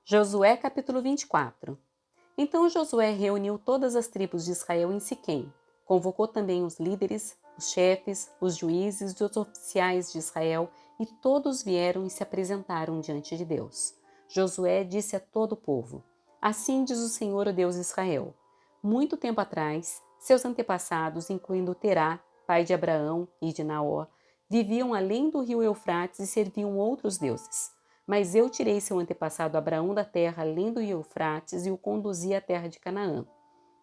Josué capítulo 24. Então Josué reuniu todas as tribos de Israel em Siquém. Convocou também os líderes, os chefes, os juízes e os oficiais de Israel, e todos vieram e se apresentaram diante de Deus. Josué disse a todo o povo: Assim diz o Senhor, o Deus de Israel. Muito tempo atrás, seus antepassados, incluindo Terá, pai de Abraão e de Naor, viviam além do rio Eufrates e serviam outros deuses. Mas eu tirei seu antepassado Abraão da terra além do Eufrates e o conduzi à terra de Canaã.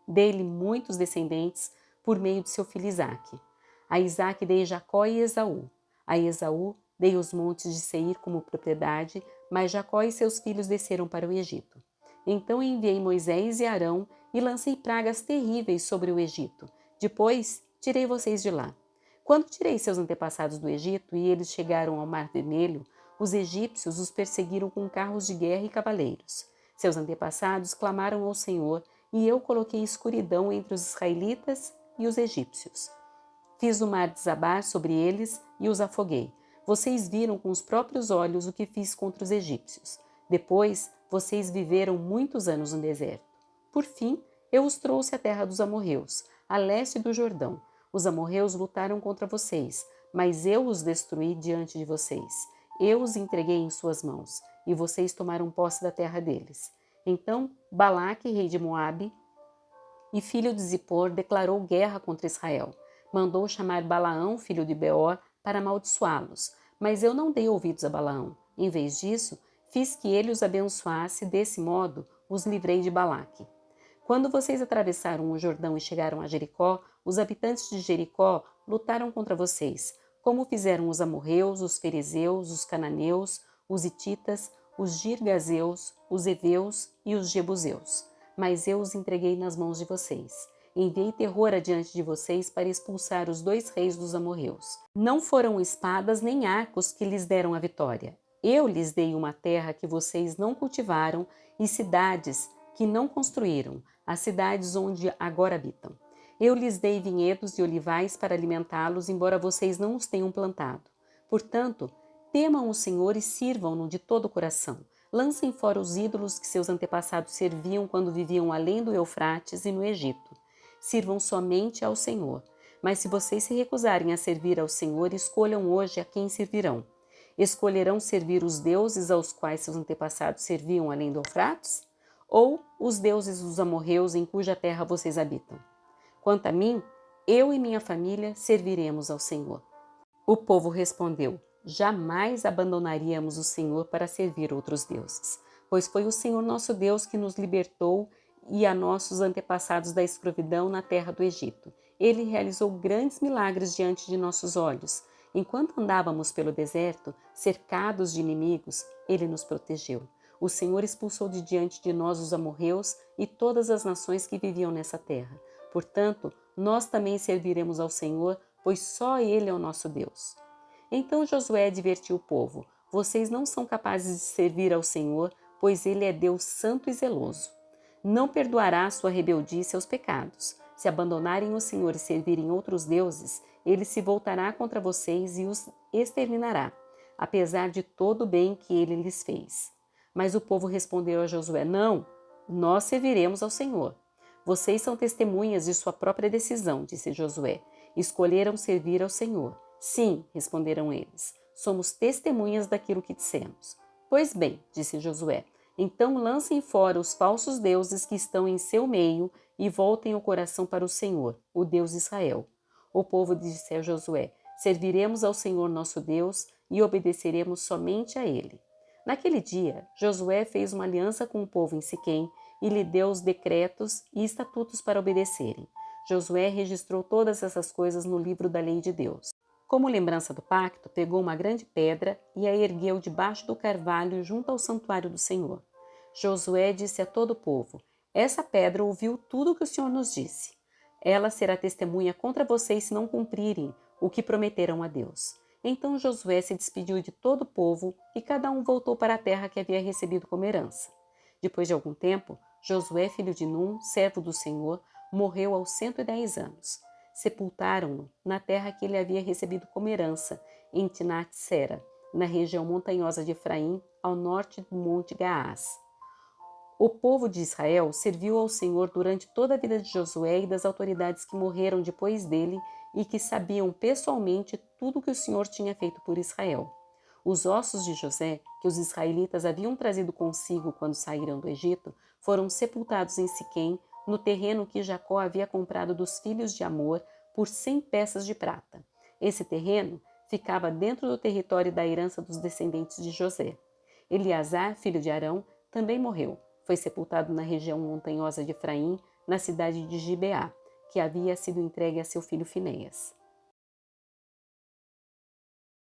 Dei-lhe muitos descendentes por meio de seu filho Isaque. A Isaque dei Jacó e Esaú. A Esaú dei os montes de Seir como propriedade, mas Jacó e seus filhos desceram para o Egito. Então enviei Moisés e Arão e lancei pragas terríveis sobre o Egito. Depois tirei vocês de lá. Quando tirei seus antepassados do Egito e eles chegaram ao Mar Vermelho, os egípcios os perseguiram com carros de guerra e cavaleiros. Seus antepassados clamaram ao Senhor, e eu coloquei escuridão entre os israelitas e os egípcios. Fiz o mar desabar sobre eles e os afoguei. Vocês viram com os próprios olhos o que fiz contra os egípcios. Depois, vocês viveram muitos anos no deserto. Por fim, eu os trouxe à terra dos amorreus, a leste do Jordão. Os amorreus lutaram contra vocês, mas eu os destruí diante de vocês. Eu os entreguei em suas mãos, e vocês tomaram posse da terra deles. Então, Balaque, rei de Moabe, e filho de Zippor, declarou guerra contra Israel. Mandou chamar Balaão, filho de Beor, para amaldiçoá-los. Mas eu não dei ouvidos a Balaão. Em vez disso, fiz que ele os abençoasse, desse modo os livrei de Balaque. Quando vocês atravessaram o Jordão e chegaram a Jericó, os habitantes de Jericó lutaram contra vocês, como fizeram os amorreus, os ferezeus, os cananeus, os hititas, os girgazeus, os heveus e os jebuseus. Mas eu os entreguei nas mãos de vocês. Enviei terror adiante de vocês para expulsar os 2 reis dos amorreus. Não foram espadas nem arcos que lhes deram a vitória. Eu lhes dei uma terra que vocês não cultivaram e cidades que não construíram, as cidades onde agora habitam. Eu lhes dei vinhedos e olivais para alimentá-los, embora vocês não os tenham plantado. Portanto, temam o Senhor e sirvam-no de todo o coração. Lancem fora os ídolos que seus antepassados serviam quando viviam além do Eufrates e no Egito. Sirvam somente ao Senhor. Mas se vocês se recusarem a servir ao Senhor, escolham hoje a quem servirão. Escolherão servir os deuses aos quais seus antepassados serviam além do Eufrates? Ou os deuses dos amorreus em cuja terra vocês habitam? Quanto a mim, eu e minha família serviremos ao Senhor. O povo respondeu: Jamais abandonaríamos o Senhor para servir outros deuses, pois foi o Senhor nosso Deus que nos libertou e a nossos antepassados da escravidão na terra do Egito. Ele realizou grandes milagres diante de nossos olhos. Enquanto andávamos pelo deserto, cercados de inimigos, ele nos protegeu. O Senhor expulsou de diante de nós os amorreus e todas as nações que viviam nessa terra. Portanto, nós também serviremos ao Senhor, pois só Ele é o nosso Deus. Então Josué advertiu o povo: Vocês não são capazes de servir ao Senhor, pois Ele é Deus santo e zeloso. Não perdoará sua rebeldia e seus pecados. Se abandonarem o Senhor e servirem outros deuses, Ele se voltará contra vocês e os exterminará, apesar de todo o bem que Ele lhes fez. Mas o povo respondeu a Josué: Não, nós serviremos ao Senhor. Vocês são testemunhas de sua própria decisão, disse Josué. Escolheram servir ao Senhor. Sim, responderam eles. Somos testemunhas daquilo que dissemos. Pois bem, disse Josué, então lancem fora os falsos deuses que estão em seu meio e voltem o coração para o Senhor, o Deus de Israel. O povo disse a Josué: Serviremos ao Senhor nosso Deus e obedeceremos somente a Ele. Naquele dia, Josué fez uma aliança com o povo em Siquém e lhe deu os decretos e estatutos para obedecerem. Josué registrou todas essas coisas no livro da lei de Deus. Como lembrança do pacto, pegou uma grande pedra e a ergueu debaixo do carvalho junto ao santuário do Senhor. Josué disse a todo o povo: Essa pedra ouviu tudo o que o Senhor nos disse. Ela será testemunha contra vocês se não cumprirem o que prometeram a Deus. Então Josué se despediu de todo o povo e cada um voltou para a terra que havia recebido como herança. Depois de algum tempo, Josué, filho de Num, servo do Senhor, morreu aos 110 anos. Sepultaram-no na terra que ele havia recebido como herança, em Timnat-Sera, na região montanhosa de Efraim, ao norte do monte Gaás. O povo de Israel serviu ao Senhor durante toda a vida de Josué e das autoridades que morreram depois dele e que sabiam pessoalmente tudo o que o Senhor tinha feito por Israel. Os ossos de José, que os israelitas haviam trazido consigo quando saíram do Egito, foram sepultados em Siquém, no terreno que Jacó havia comprado dos filhos de Amor por 100 peças de prata. Esse terreno ficava dentro do território da herança dos descendentes de José. Eleazar, filho de Arão, também morreu. Foi sepultado na região montanhosa de Efraim, na cidade de Gibeá, que havia sido entregue a seu filho Finéias.